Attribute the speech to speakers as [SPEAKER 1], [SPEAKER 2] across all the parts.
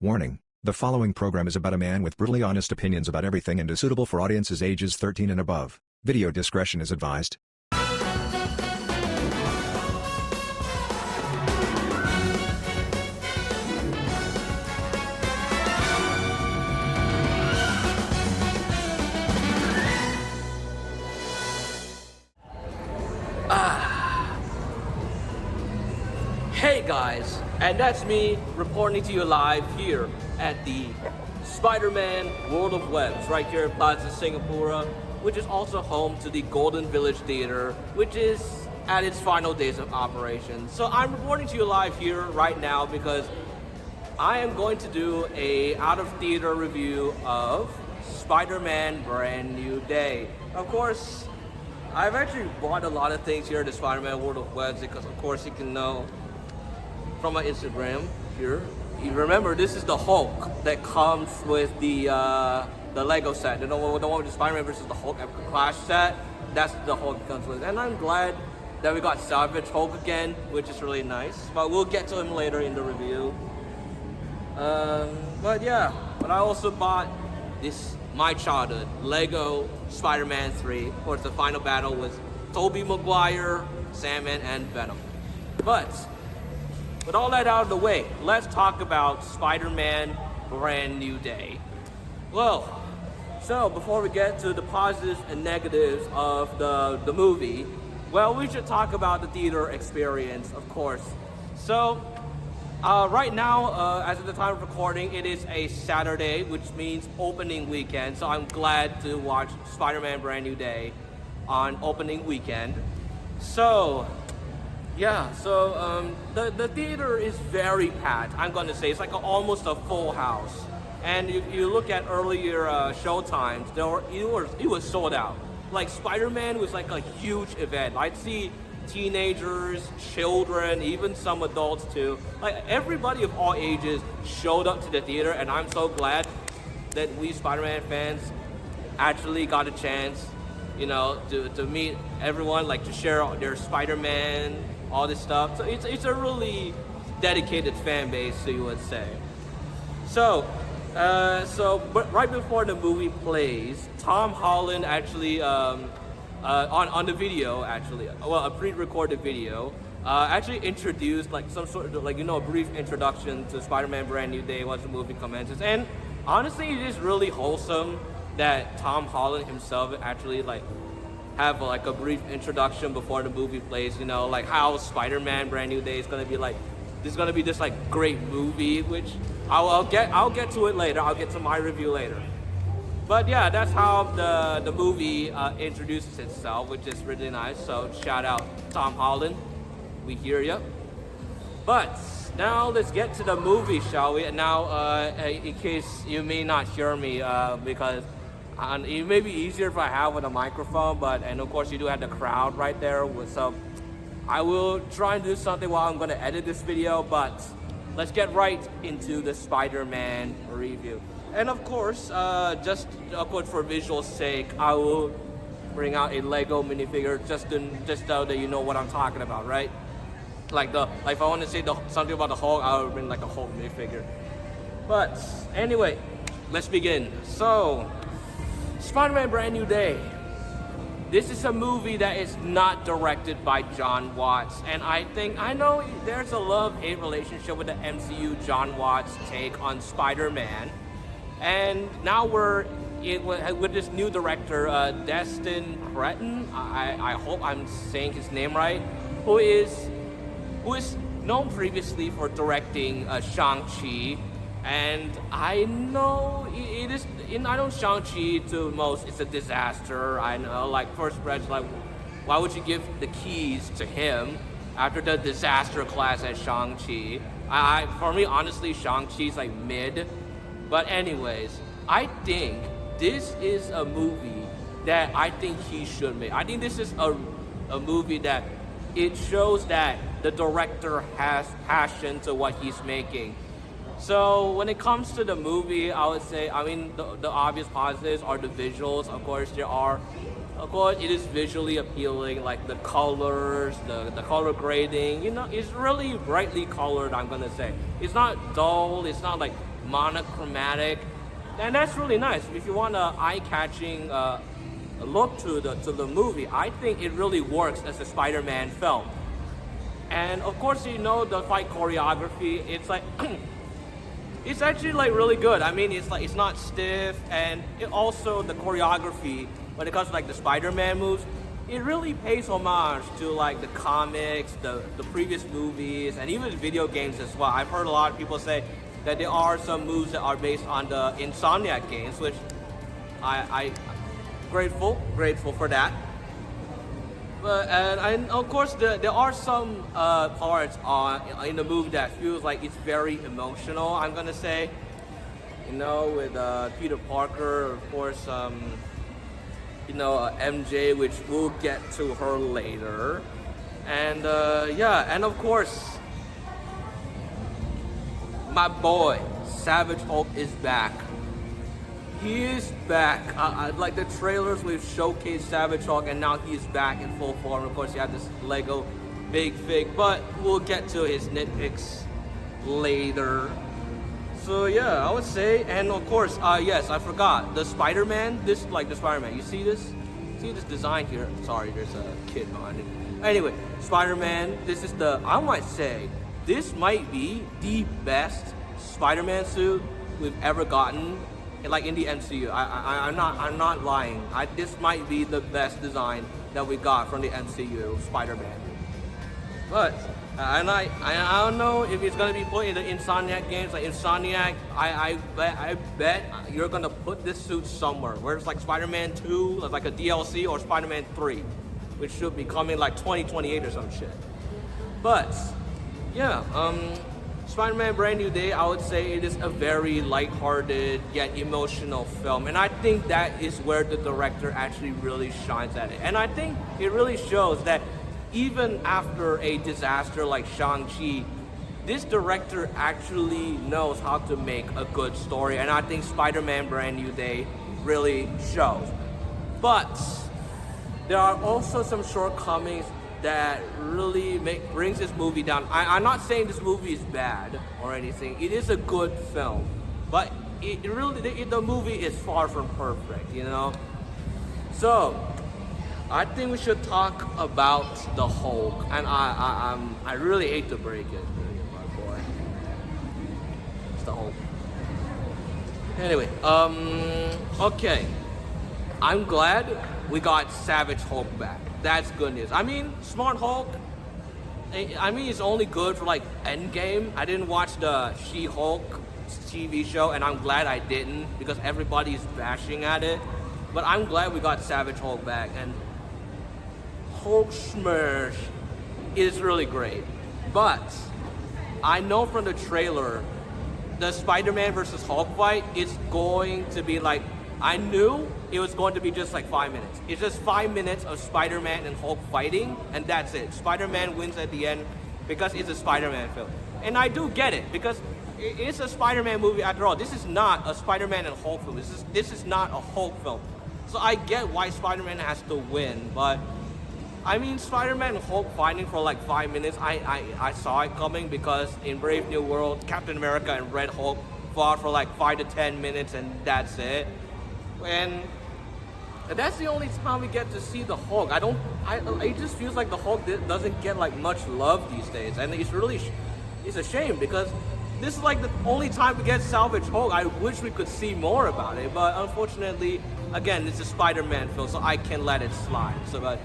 [SPEAKER 1] Warning: the following program is about a man with brutally honest opinions about everything and is suitable for audiences ages 13 and above. Video discretion is advised.
[SPEAKER 2] Hey guys, and that's me reporting to you live here at the Spider-Man World of Webs right here in Plaza Singapura, which is also home to the Golden Village Theater, which is at its final days of operation. So I'm reporting to you live here right now because I am going to do a out-of-theater review of Spider-Man Brand New Day. Of course, I've actually bought a lot of things here at the Spider-Man World of Webs because of course you can know from my Instagram here. You remember this is the Hulk that comes with the Lego set. The one with the Spider-Man versus the Hulk Epic Clash set. That's the Hulk it comes with. And I'm glad that we got Savage Hulk again, which is really nice. But we'll get to him later in the review. But I also bought this my childhood Lego Spider-Man 3. Of course, the final battle was Tobey Maguire, Sandman, and Venom. But with all that out of the way, let's talk about Spider-Man Brand New Day. Well, so before we get to the positives and negatives of the movie, well, we should talk about the theater experience, of course. So, right now, as of the time of recording, it is a Saturday, which means opening weekend. So I'm glad to watch Spider-Man Brand New Day on opening weekend. So, the theater is very packed. I'm gonna say it's like almost a full house. And if you look at earlier show times, it was sold out. Like Spider-Man was like a huge event. I'd see teenagers, children, even some adults too. Like everybody of all ages showed up to the theater, and I'm so glad that we Spider-Man fans actually got a chance, to meet everyone, like to share their Spider-Man, all this stuff. So it's a really dedicated fan base, so you would say. But right before the movie plays, Tom Holland actually on the video, a pre-recorded video, actually introduced like some sort of a brief introduction to Spider-Man Brand New Day once the movie commences. And honestly, it is really wholesome that Tom Holland himself actually have a brief introduction before the movie plays. Like how Spider-Man Brand New Day is gonna be this is gonna be this great movie, which I'll get to it later. I'll get to my review later. But yeah, that's how the movie introduces itself, which is really nice. So shout out Tom Holland, we hear ya. But now let's get to the movie, shall we? And now, in case you may not hear me, because it may be easier if I have with a microphone, and of course you do have the crowd right there. So I will try and do something while I'm going to edit this video, but let's get right into the Spider-Man review. And of course, just for visual sake, I will bring out a Lego minifigure just so that you know what I'm talking about, right? If I want to say something about the Hulk, I will bring a Hulk minifigure. But anyway, let's begin. So, Spider-Man Brand New Day. This is a movie that is not directed by John Watts, and I know there's a love-hate relationship with the MCU John Watts take on Spider-Man. And now we're with this new director, Destin Cretton. I hope I'm saying his name right. Who is known previously for directing Shang-Chi, and I know it is. I know Shang-Chi to most it's a disaster. I know, first impression, why would you give the keys to him after the disaster class at Shang-Chi? For me, honestly, Shang-Chi's mid. But anyways, I think this is a movie that I think he should make. I think this is a movie that it shows that the director has passion to what he's making. So when it comes to the movie, I would say, the obvious positives are the visuals. Of course, it is visually appealing, the colors, the color grading, it's really brightly colored, I'm gonna say. It's not dull, it's not monochromatic, and that's really nice. If you want an eye-catching look to the movie, I think it really works as a Spider-Man film. And of course, the fight choreography. It's like it's actually like really good. I mean, it's like it's not stiff, and also the choreography when it comes to like the Spider-Man moves, it really pays homage to like the comics, the previous movies, and even the video games as well. I've heard a lot of people say that there are some moves that are based on the Insomniac games, which I grateful for that. But and of course there are some parts in the movie that feels like it's very emotional. I'm gonna say, with Peter Parker, of course, MJ, which we'll get to her later, and and of course, my boy Savage Hulk is back. He is back. Like the trailers, we've showcased Savage Hulk, and now he's back in full form. Of course, you have this Lego big fig, but we'll get to his nitpicks later. So yeah, I would say, and of course, yes, I forgot the Spider-Man. The Spider-Man. You see this? See this design here? Sorry, there's a kid behind it. Anyway, Spider-Man. This is I might say, this might be the best Spider-Man suit we've ever gotten. Like in the MCU, I'm not lying. This might be the best design that we got from the MCU Spider-Man. But I don't know if it's gonna be put in the Insomniac games. Like Insomniac, I bet you're gonna put this suit somewhere. Where it's like Spider-Man 2, like a DLC, or Spider-Man 3, which should be coming like 2028 or some shit. But yeah, Spider-Man Brand New Day, I would say it is a very lighthearted yet emotional film. And I think that is where the director actually really shines at it. And I think it really shows that even after a disaster like Shang-Chi, this director actually knows how to make a good story. And I think Spider-Man Brand New Day really shows. But there are also some shortcomings that really brings this movie down. I'm not saying this movie is bad or anything. It is a good film, but the movie is far from perfect, So I think we should talk about the Hulk, and I really hate to break it, my boy. It's the Hulk. Anyway, okay. I'm glad we got Savage Hulk back. That's good news. I mean, Smart Hulk, it's only good for like Endgame. I didn't watch the She-Hulk TV show, and I'm glad I didn't because everybody's bashing at it. But I'm glad we got Savage Hulk back, and Hulk Smash is really great. But I know from the trailer, the Spider-Man versus Hulk fight is going to be like, I knew it was going to be just like 5 minutes. It's just 5 minutes of Spider-Man and Hulk fighting, and that's it. Spider-Man wins at the end because it's a Spider-Man film. And I do get it, because it's a Spider-Man movie after all. This is not a Spider-Man and Hulk film. This is not a Hulk film. So I get why Spider-Man has to win, but Spider-Man and Hulk fighting for like 5 minutes, I saw it coming, because in Brave New World, Captain America and Red Hulk fought for like 5 to 10 minutes, and that's it. And that's the only time we get to see the Hulk. It just feels like the Hulk doesn't get like much love these days, and it's a shame, because this is like the only time we get Salvage Hulk. I wish we could see more about it, but unfortunately, again, it's a Spider-Man film, so I can let it slide. So, but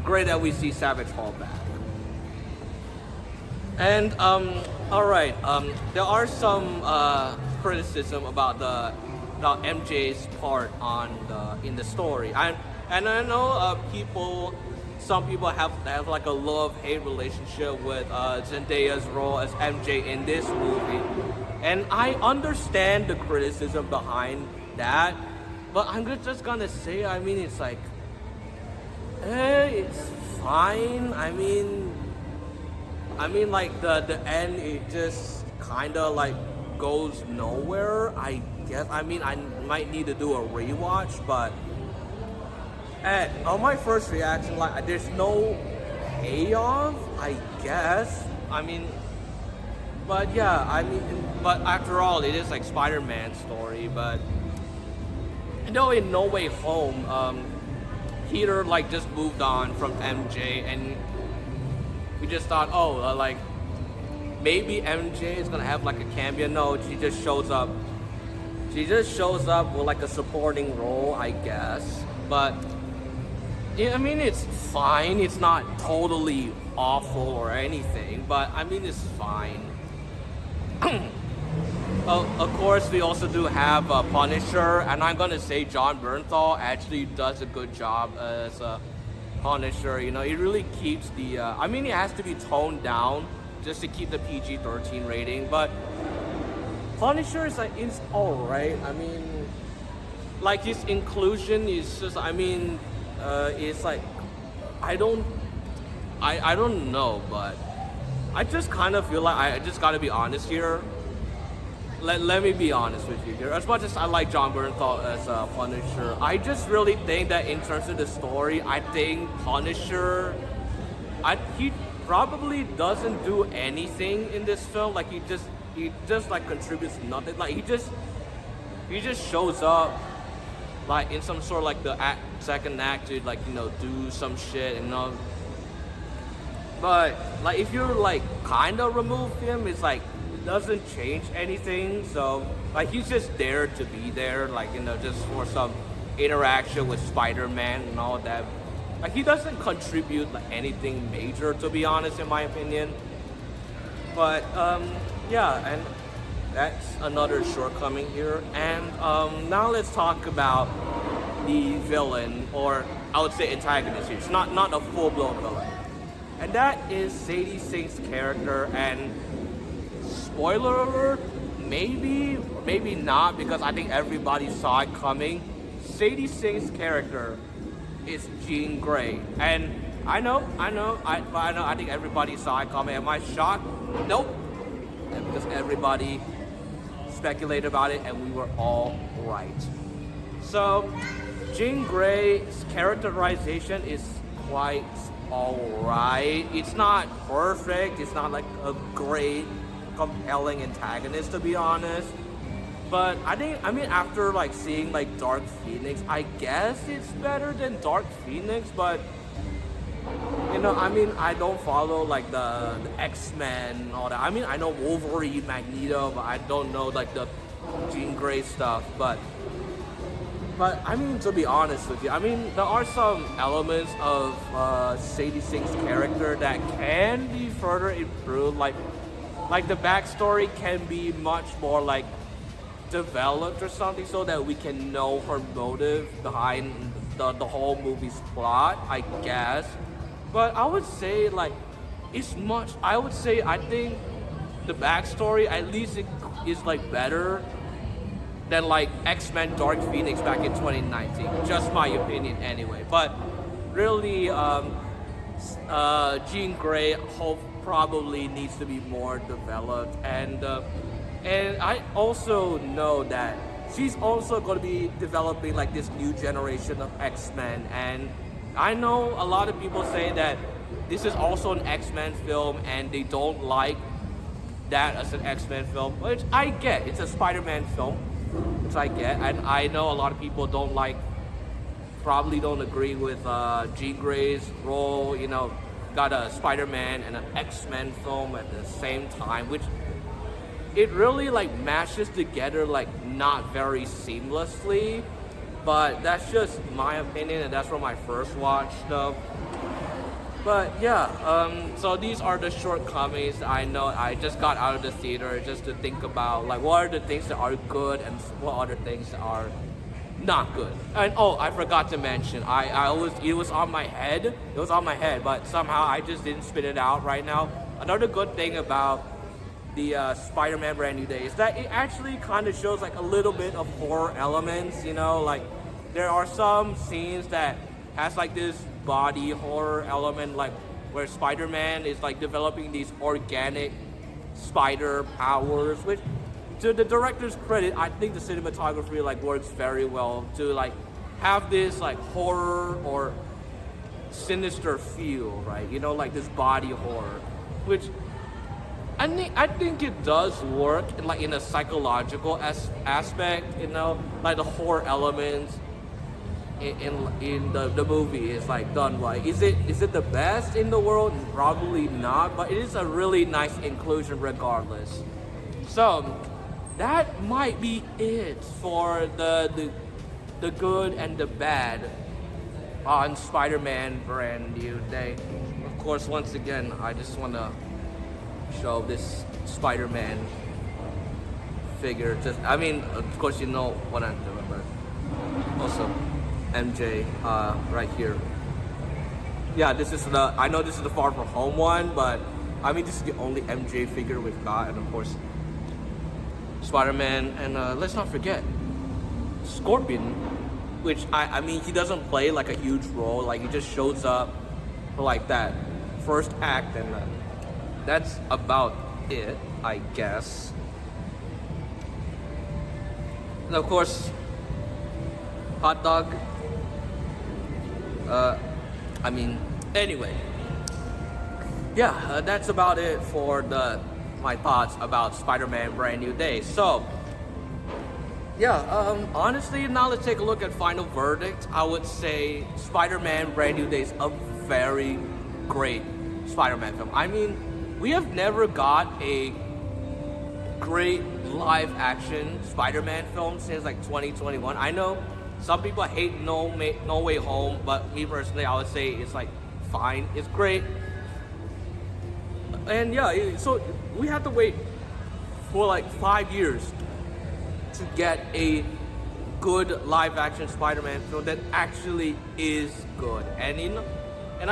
[SPEAKER 2] great that we see Savage Hulk back. And all right, there are some criticism about MJ's part in the story, and I know some people have like a love-hate relationship with Zendaya's role as MJ in this movie, and I understand the criticism behind that, but I'm just gonna say, it's like, it's fine. Like the end, it just kind of like goes nowhere, I guess. I might need to do a rewatch, but on my first reaction, like, there's no payoff, I guess. But yeah, but after all, it is like Spider-Man's story. But you know, in No Way Home, Peter like just moved on from MJ, and we just thought, oh, like maybe MJ is gonna have like a cameo. No, she just shows up. She just shows up with like a supporting role, I guess. But yeah, I mean, it's fine. It's not totally awful or anything, but I mean, it's fine. Of course, we also do have Punisher, and I'm gonna say Jon Bernthal actually does a good job as Punisher. You know, it really keeps the. I mean, it has to be toned down just to keep the PG-13 rating, but Punisher is like it's alright. I mean, like his inclusion is just. I mean, it's like I don't know, but I just kind of feel like I just gotta be honest here. Let me be honest with you here. As much as I like Jon Bernthal as a Punisher, I just really think that in terms of the story, I think Punisher, he probably doesn't do anything in this film. Like he just like contributes nothing. Like he just shows up like in some sort of like the second act to like, you know, do some shit and but like if you like kind of remove him, it's like it doesn't change anything. So like he's just there to be there, like, you know, just for some interaction with Spider-Man and all that. Like he doesn't contribute like anything major, to be honest, in my opinion. But yeah, and that's another shortcoming here. And now let's talk about the villain, or I would say antagonist here. It's not a full-blown villain. And that is Sadie Sink's character, and spoiler alert, maybe not, because I think everybody saw it coming. Sadie Sink's character is Jean Grey, and I think everybody saw it coming. Am I shocked? Nope. Because everybody speculated about it, and we were all right. So, Jean Grey's characterization is quite alright. It's not perfect. It's not like a great, compelling antagonist, to be honest. But I mean, after like seeing like Dark Phoenix, I guess it's better than Dark Phoenix. But you know, I mean, I don't follow like the X-Men and all that. I mean, I know Wolverine, Magneto, but I don't know like the Jean Grey stuff. But I mean, to be honest with you, I mean, there are some elements of Sadie Sink's character that can be further improved. Like the backstory can be much more like developed or something, so that we can know her motive behind the whole movie's plot, I guess. But I would say like I think the backstory at least is like better than like X-Men Dark Phoenix back in 2019. Just my opinion anyway. But really, Jean Grey probably needs to be more developed, and I also know that she's also going to be developing like this new generation of X-Men, and I know a lot of people say that this is also an X-Men film and they don't like that as an X-Men film, which I get. It's a Spider-Man film, which I get, and I know a lot of people probably don't agree with Jean Grey's role. You know, got a Spider-Man and an X-Men film at the same time, which it really like mashes together like not very seamlessly. But that's just my opinion, and that's from my first watch though. But yeah, so these are the shortcomings. I know I just got out of the theater just to think about like what are the things that are good and what are the things that are not good. And oh, I forgot to mention, it was on my head. It was on my head, but somehow I just didn't spit it out right now. Another good thing about the Spider-Man Brand New Day is that it actually kind of shows like a little bit of horror elements. You know, like there are some scenes that has like this body horror element, like where Spider-Man is like developing these organic spider powers, which to the director's credit, I think the cinematography like works very well to like have this like horror or sinister feel, right? You know, like this body horror, which I think it does work in, like, in a psychological aspect, you know, like the horror elements in the movie is like done right. Is it the best in the world? Probably not, but it is a really nice inclusion regardless. So that might be it for the good and the bad on Spider-Man Brand New Day. Of course, once again, I just want to show this Spider-Man figure. Of course, you know what I'm doing, but also MJ right here. Yeah, I know this is the Far From Home one, but I mean, this is the only MJ figure we've got, and of course, Spider-Man, and let's not forget Scorpion, which I mean, he doesn't play like a huge role, like he just shows up for like that first act, and that's about it, I guess. And of course, hot dog. Anyway. Yeah, that's about it for my thoughts about Spider-Man Brand New Day. So, yeah, honestly, now let's take a look at final verdict. I would say Spider-Man Brand New Day is a very great Spider-Man film. I mean, we have never got a great live action Spider-Man film since like 2021. I know some people hate No Way Home, but me personally, I would say it's like fine. It's great. And yeah, so we had to wait for like 5 years to get a good live action Spider-Man film that actually is good. And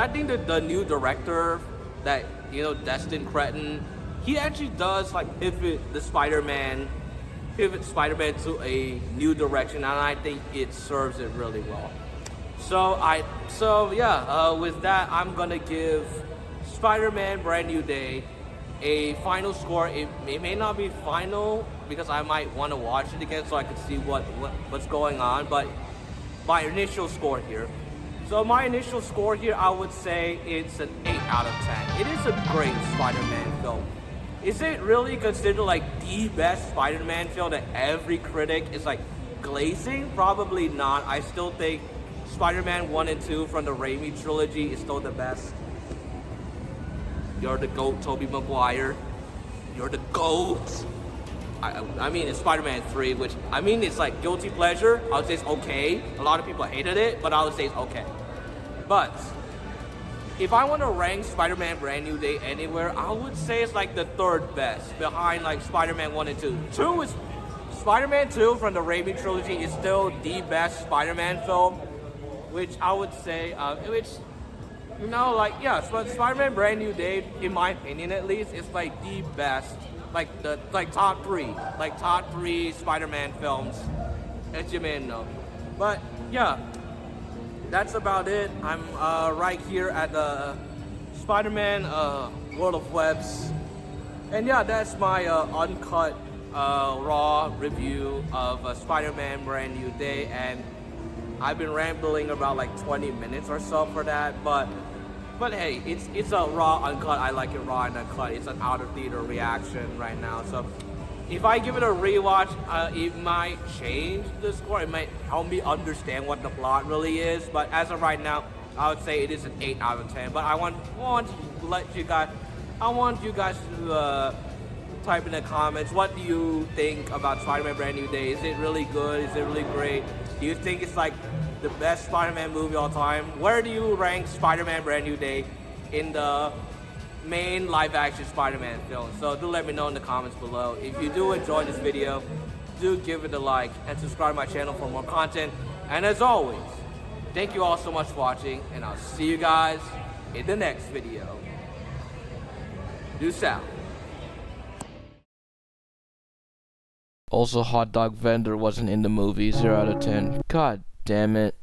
[SPEAKER 2] I think that the new director that, you know, Destin Cretton, he actually does like pivot Spider-Man to a new direction, and I think it serves it really well. With that, I'm gonna give Spider-Man Brand New Day a final score. It may not be final because I might want to watch it again so I can see what's going on, but my initial score here. So my initial score here, I would say it's an 8 out of 10. It is a great Spider-Man film. Is it really considered like the best Spider-Man film that every critic is like glazing? Probably not. I still think Spider-Man 1 and 2 from the Raimi trilogy is still the best. You're the GOAT, Tobey Maguire. You're the GOAT. I mean, it's Spider-Man 3, which, I mean, it's like guilty pleasure. I would say it's okay. A lot of people hated it, but I would say it's okay. But if I want to rank Spider-Man Brand New Day anywhere, I would say it's like the third best, behind like Spider-Man 1 and 2. Spider-Man 2 from the Raimi trilogy is still the best Spider-Man film, which I would say, Spider-Man Brand New Day, in my opinion at least, is like the best, top three Spider-Man films, as you may know. But yeah, that's about it. I'm right here at the Spider-Man World of Webs, and yeah, that's my uncut raw review of Spider-Man Brand New Day, and I've been rambling about like 20 minutes or so for that, but hey, it's a raw uncut. I like it raw and uncut. It's an out of theater reaction right now. So if I give it a rewatch, it might change the score. It might help me understand what the plot really is. But as of right now, I would say it is an 8 out of 10. But I want you guys to type in the comments, what do you think about Spider-Man Brand New Day? Is it really good? Is it really great? Do you think it's like the best Spider-Man movie of all time? Where do you rank Spider-Man Brand New Day in the main live-action Spider-Man film? So do let me know in the comments below. If you do enjoy this video, do give it a like and subscribe to my channel for more content. And as always, thank you all so much for watching, and I'll see you guys in the next video. Deuce out. Also, hot dog vendor wasn't in the movie. 0 out of 10. God damn it.